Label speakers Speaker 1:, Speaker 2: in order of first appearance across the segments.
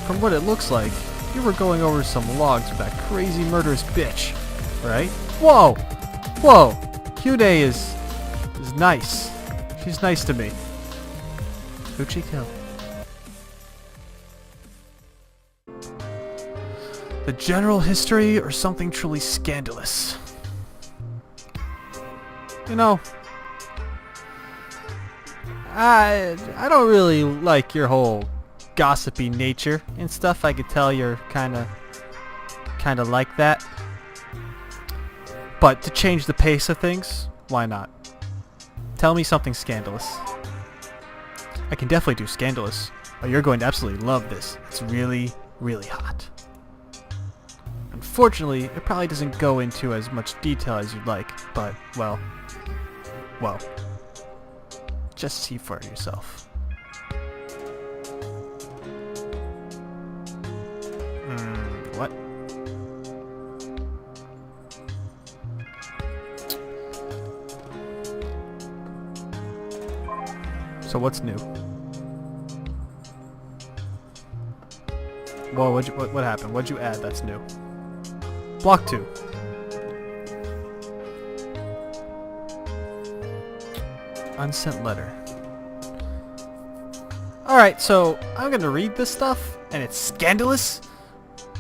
Speaker 1: from what it looks like, you were going over some logs with that crazy murderous bitch, right? Whoa! Whoa! Hyun-ae is nice. She's nice to me. Who'd she kill? The general history or something truly scandalous? You know, I don't really like your whole gossipy nature and stuff. I could tell you're kind of like that. But to change the pace of things, why not? Tell me something scandalous. I can definitely do scandalous, but you're going to absolutely love this. It's really, really hot. Unfortunately, it probably doesn't go into as much detail as you'd like, but, well, just see for yourself. What? So what's new? Whoa, what happened? What'd you add that's new? Block 2. Unsent letter. Alright, so I'm gonna read this stuff, and it's scandalous.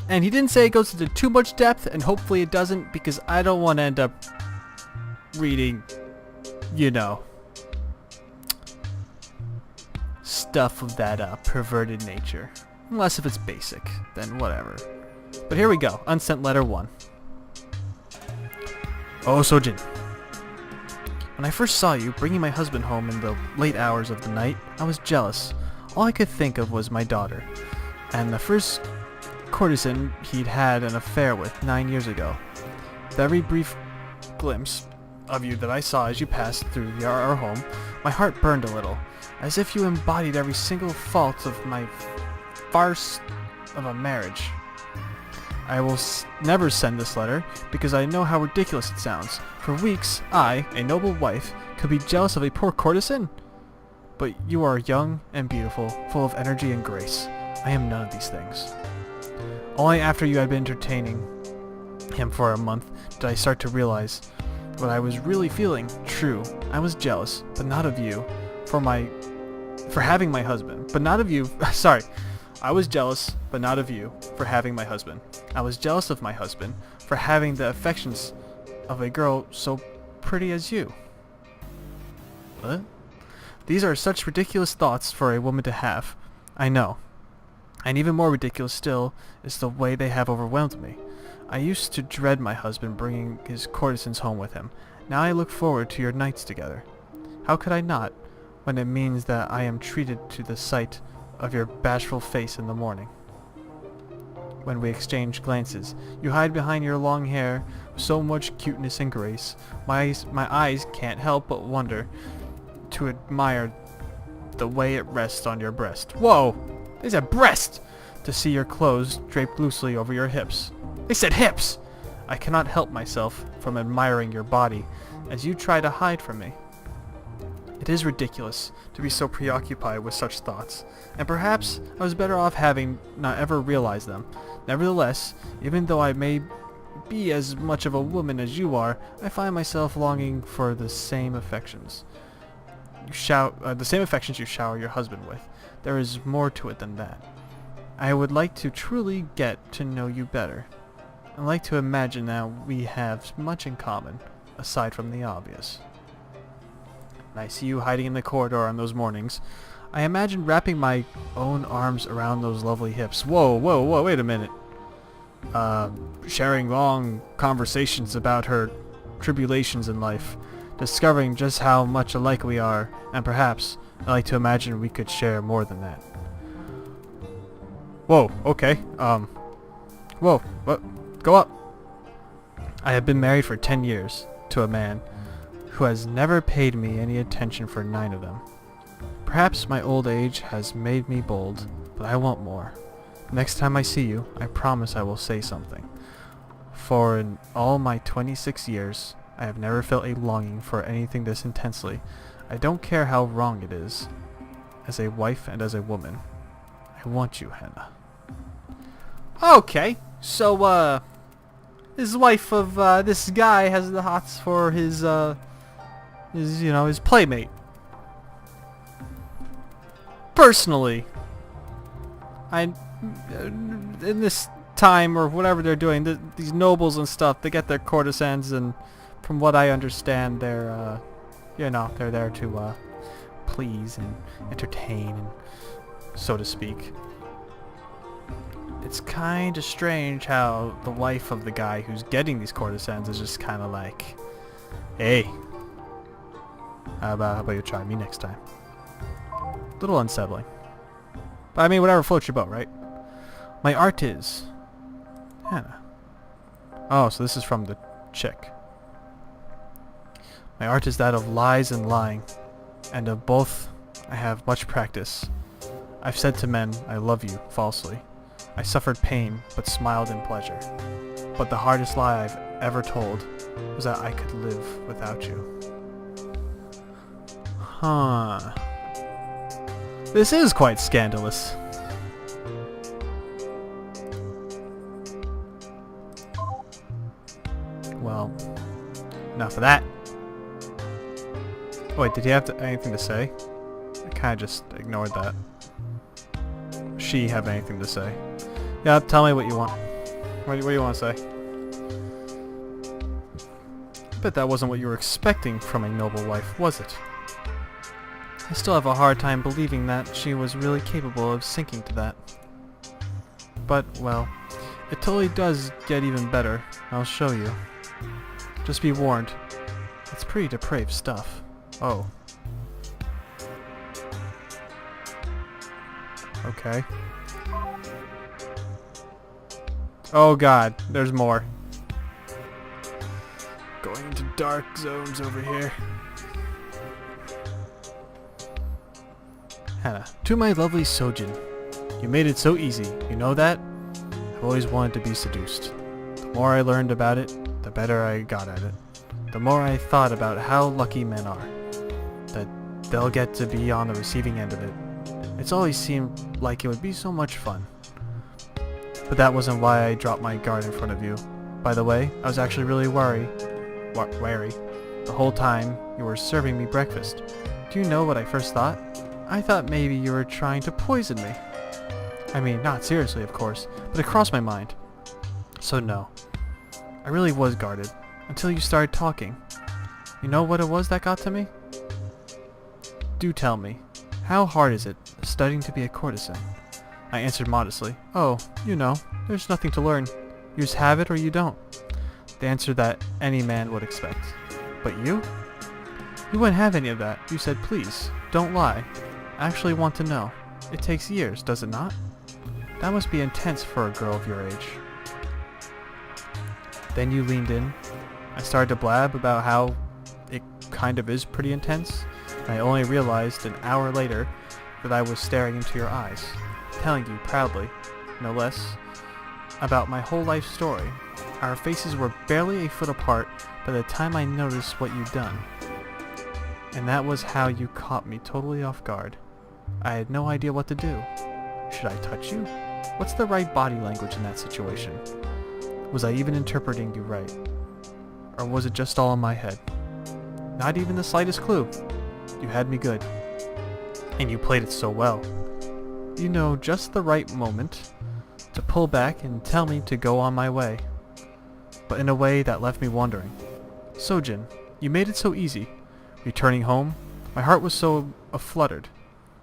Speaker 1: And he didn't say it goes into too much depth, and hopefully it doesn't, because I don't want to end up reading, you know, stuff of that perverted nature. Unless if it's basic, then whatever. But here we go. Unsent letter 1. Oh, Sojin. When I first saw you bringing my husband home in the late hours of the night, I was jealous. All I could think of was my daughter, and the first courtesan he'd had an affair with 9 years ago. The very brief glimpse of you that I saw as you passed through our home, my heart burned a little, as if you embodied every single fault of my farce of a marriage. I will never send this letter, because I know how ridiculous it sounds. For weeks, I, a noble wife, could be jealous of a poor courtesan? But you are young and beautiful, full of energy and grace. I am none of these things. Only after you had been entertaining him for a month did I start to realize what I was really feeling. True, I was jealous, but not of you, for having my husband. But not of you, sorry. I was jealous, but not of you, for having my husband. I was jealous of my husband, for having the affections of a girl so pretty as you. What? These are such ridiculous thoughts for a woman to have. I know. And even more ridiculous still is the way they have overwhelmed me. I used to dread my husband bringing his courtesans home with him. Now I look forward to your nights together. How could I not, when it means that I am treated to the sight of your bashful face in the morning? When we exchange glances, you hide behind your long hair with so much cuteness and grace. My eyes can't help but wonder to admire the way it rests on your breast. Whoa! They said breast! To see your clothes draped loosely over your hips. They said hips! I cannot help myself from admiring your body as you try to hide from me. It is ridiculous to be so preoccupied with such thoughts, and perhaps I was better off having not ever realized them. Nevertheless, even though I may be as much of a woman as you are, I find myself longing for the same affections. The same affections you shower your husband with. There is more to it than that. I would like to truly get to know you better. I like to imagine that we have much in common, aside from the obvious. And I see you hiding in the corridor on those mornings. I imagine wrapping my own arms around those lovely hips. Whoa, wait a minute. Sharing long conversations about her tribulations in life, discovering just how much alike we are, and perhaps I like to imagine we could share more than that. Whoa, okay, whoa, what? Go up. I have been married for 10 years to a man who has never paid me any attention for 9 of them. Perhaps my old age has made me bold, but I want more. Next time I see you, I promise I will say something. For in all my 26 years, I have never felt a longing for anything this intensely. I don't care how wrong it is. As a wife and as a woman, I want you, Hannah. Okay, so, his wife of, this guy has the hots for his, his playmate. Personally, in this time or whatever they're doing, these nobles and stuff, they get their courtesans, and from what I understand, they're they're there to please and entertain, and so to speak. It's kind of strange how the wife of the guy who's getting these courtesans is just kind of like, hey, how about you try me next time? Little unsettling. But I mean, whatever floats your boat, right? My art is Hannah. Oh, so this is from the chick. My art is that of lies and lying, and of both I have much practice. I've said to men, I love you, falsely. I suffered pain, but smiled in pleasure. But the hardest lie I've ever told was that I could live without you. Huh. This is quite scandalous. Well, enough of that. Wait, did he have anything to say? I kind of just ignored that. She have anything to say? Yeah, tell me what you want. What do you want to say? Bet that wasn't what you were expecting from a noble wife, was it? I still have a hard time believing that she was really capable of sinking to that. But, well, it totally does get even better. I'll show you. Just be warned. It's pretty depraved stuff. Oh. Okay. Oh god, there's more. Going into dark zones over here. Hannah, to my lovely Sojin. You made it so easy, you know that? I've always wanted to be seduced. The more I learned about it, the better I got at it. The more I thought about how lucky men are. That they'll get to be on the receiving end of it. It's always seemed like it would be so much fun. But that wasn't why I dropped my guard in front of you. By the way, I was actually really wary the whole time you were serving me breakfast. Do you know what I first thought? I thought maybe you were trying to poison me. I mean, not seriously, of course, but it crossed my mind. So no. I really was guarded, until you started talking. You know what it was that got to me? Do tell me, how hard is it, studying to be a courtesan? I answered modestly, oh, you know, there's nothing to learn. You just have it or you don't. The answer that any man would expect. But you? You wouldn't have any of that. You said, please, don't lie. I actually want to know. It takes years, does it not? That must be intense for a girl of your age. Then you leaned in. I started to blab about how it kind of is pretty intense, and I only realized an hour later that I was staring into your eyes, telling you proudly, no less, about my whole life story. Our faces were barely a foot apart by the time I noticed what you'd done. And that was how you caught me totally off guard. I had no idea what to do. Should I touch you? What's the right body language in that situation? Was I even interpreting you right? Or was it just all in my head? Not even the slightest clue. You had me good. And you played it so well. You know just the right moment to pull back and tell me to go on my way. But in a way that left me wondering. Sojin, you made it so easy. Returning home, my heart was so fluttered,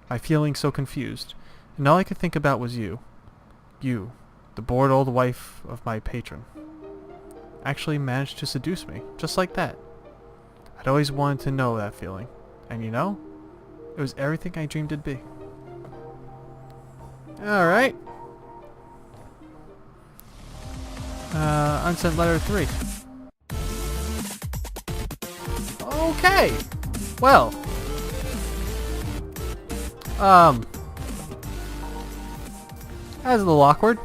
Speaker 1: my feelings so confused, and all I could think about was you. You, the bored old wife of my patron, actually managed to seduce me, just like that. I'd always wanted to know that feeling, and you know, it was everything I dreamed it'd be. Alright. Unsent letter 3. Okay. Well. That was a little awkward.